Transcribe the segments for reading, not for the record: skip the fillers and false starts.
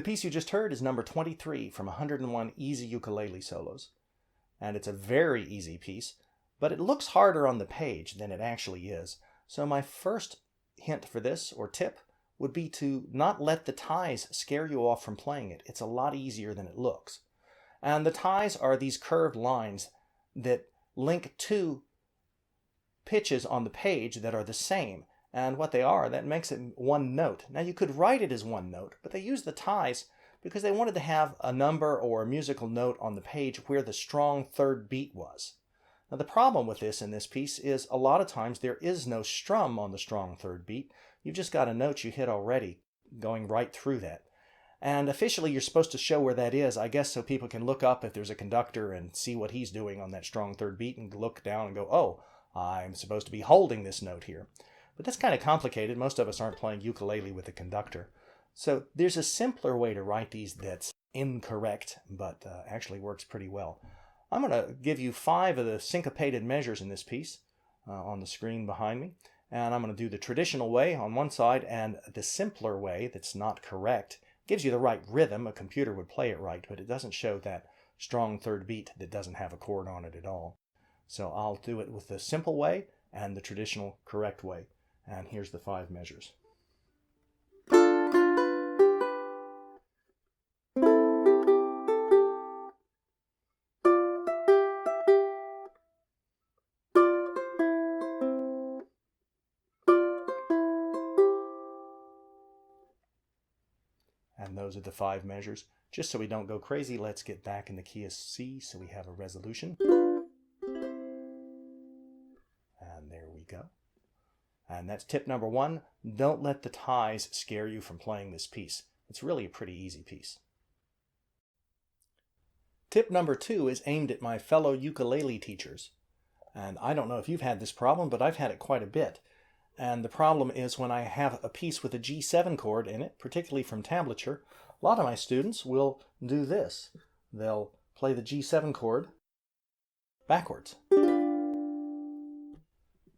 The piece you just heard is number 23 from 101 Easy Ukulele Solos. And it's a very easy piece, but it looks harder on the page than it actually is. So my first hint for this, or tip, would be to not let the ties scare you off from playing it. It's a lot easier than it looks. And the ties are these curved lines that link two pitches on the page that are the same. And what they are, that makes it one note. Now you could write it as one note, but they use the ties because they wanted to have a number or a musical note on the page where the strong third beat was. Now the problem with this in this piece is a lot of times there is no strum on the strong third beat. You've just got a note you hit already going right through that. And officially you're supposed to show where that is, I guess, so people can look up if there's a conductor and see what he's doing on that strong third beat and look down and go, oh, I'm supposed to be holding this note here. But that's kind of complicated. Most of us aren't playing ukulele with a conductor. So there's a simpler way to write these that's incorrect, but actually works pretty well. I'm going to give you 5 of the syncopated measures in this piece on the screen behind me. And I'm going to do the traditional way on one side and the simpler way that's not correct. Gives you the right rhythm. A computer would play it right, but it doesn't show that strong third beat that doesn't have a chord on it at all. So I'll do it with the simple way and the traditional correct way. And here's the 5 measures. And those are the 5 measures. Just so we don't go crazy, let's get back in the key of C so we have a resolution. And there we go. And that's tip number 1. Don't let the ties scare you from playing this piece. It's really a pretty easy piece. Tip number 2 is aimed at my fellow ukulele teachers. And I don't know if you've had this problem, but I've had it quite a bit. And the problem is when I have a piece with a G7 chord in it, particularly from tablature, a lot of my students will do this. They'll play the G7 chord backwards.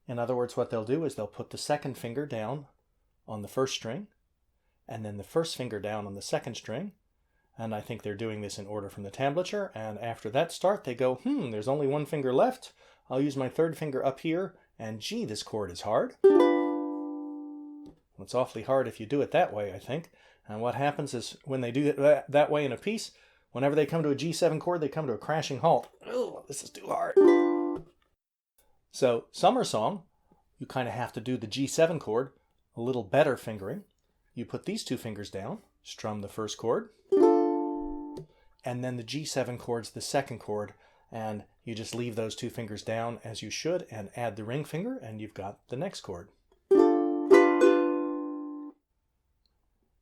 In other words, what they'll do is they'll put the second finger down on the first string, and then the first finger down on the second string. And I think they're doing this in order from the tablature. And after that start, they go, there's only one finger left. I'll use my third finger up here, and gee, this chord is hard. It's awfully hard if you do it that way, I think. And what happens is when they do it that way in a piece, whenever they come to a G7 chord, they come to a crashing halt. Oh, this is too hard. So, summer song, you kind of have to do the G7 chord a little better fingering. You put these 2 fingers down, strum the first chord, and then the G7 chord's the second chord, and you just leave those 2 fingers down as you should and add the ring finger, and you've got the next chord.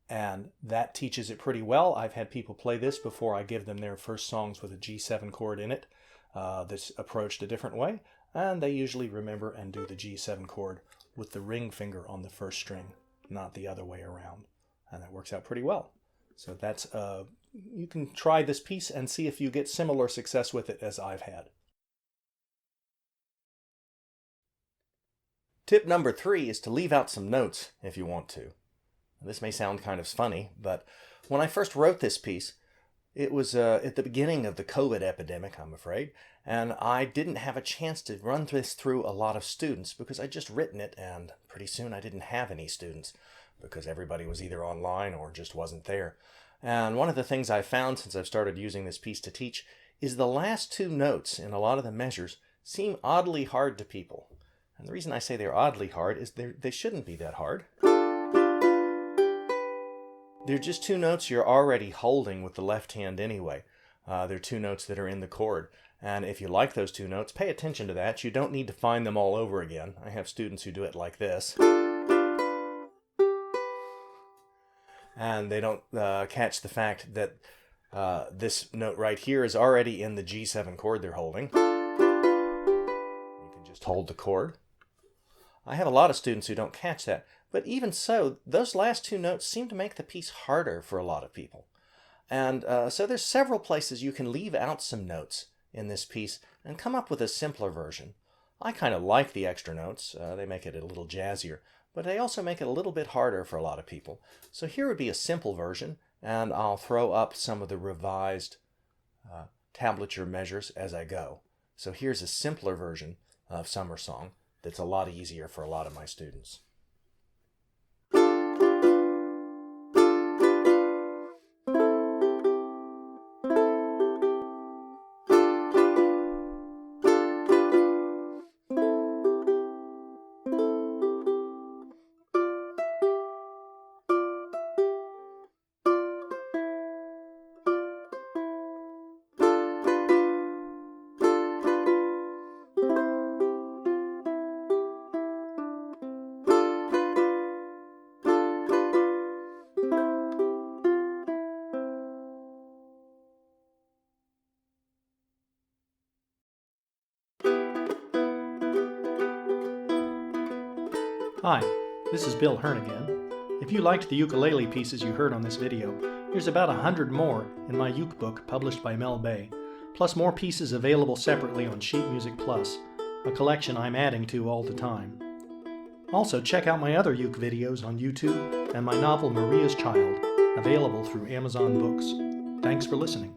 And that teaches it pretty well. I've had people play this before I give them their first songs with a G7 chord in it that's approached a different way. And they usually remember and do the G7 chord with the ring finger on the first string, not the other way around. And that works out pretty well. So that's you can try this piece and see if you get similar success with it as I've had. Tip number 3 is to leave out some notes if you want to. This may sound kind of funny, but when I first wrote this piece, it was at the beginning of the COVID epidemic, I'm afraid, and I didn't have a chance to run this through a lot of students because I'd just written it, and pretty soon I didn't have any students because everybody was either online or just wasn't there. And one of the things I've found since I've started using this piece to teach is the last 2 notes in a lot of the measures seem oddly hard to people. And the reason I say they're oddly hard is they shouldn't be that hard. They're just 2 notes you're already holding with the left hand anyway. They're 2 notes that are in the chord. And if you like those 2 notes, pay attention to that. You don't need to find them all over again. I have students who do it like this. And they don't catch the fact that this note right here is already in the G7 chord they're holding. You can just hold the chord. I have a lot of students who don't catch that. But even so, those last 2 notes seem to make the piece harder for a lot of people. And so there's several places you can leave out some notes in this piece and come up with a simpler version. I kind of like the extra notes. They make it a little jazzier, but they also make it a little bit harder for a lot of people. So here would be a simple version, and I'll throw up some of the revised tablature measures as I go. So here's a simpler version of Summer Song that's a lot easier for a lot of my students. Hi, this is Bill Hearn again. If you liked the ukulele pieces you heard on this video, there's about 100 more in my uke book published by Mel Bay, plus more pieces available separately on Sheet Music Plus, a collection I'm adding to all the time. Also, check out my other uke videos on YouTube and my novel Maria's Child, available through Amazon Books. Thanks for listening.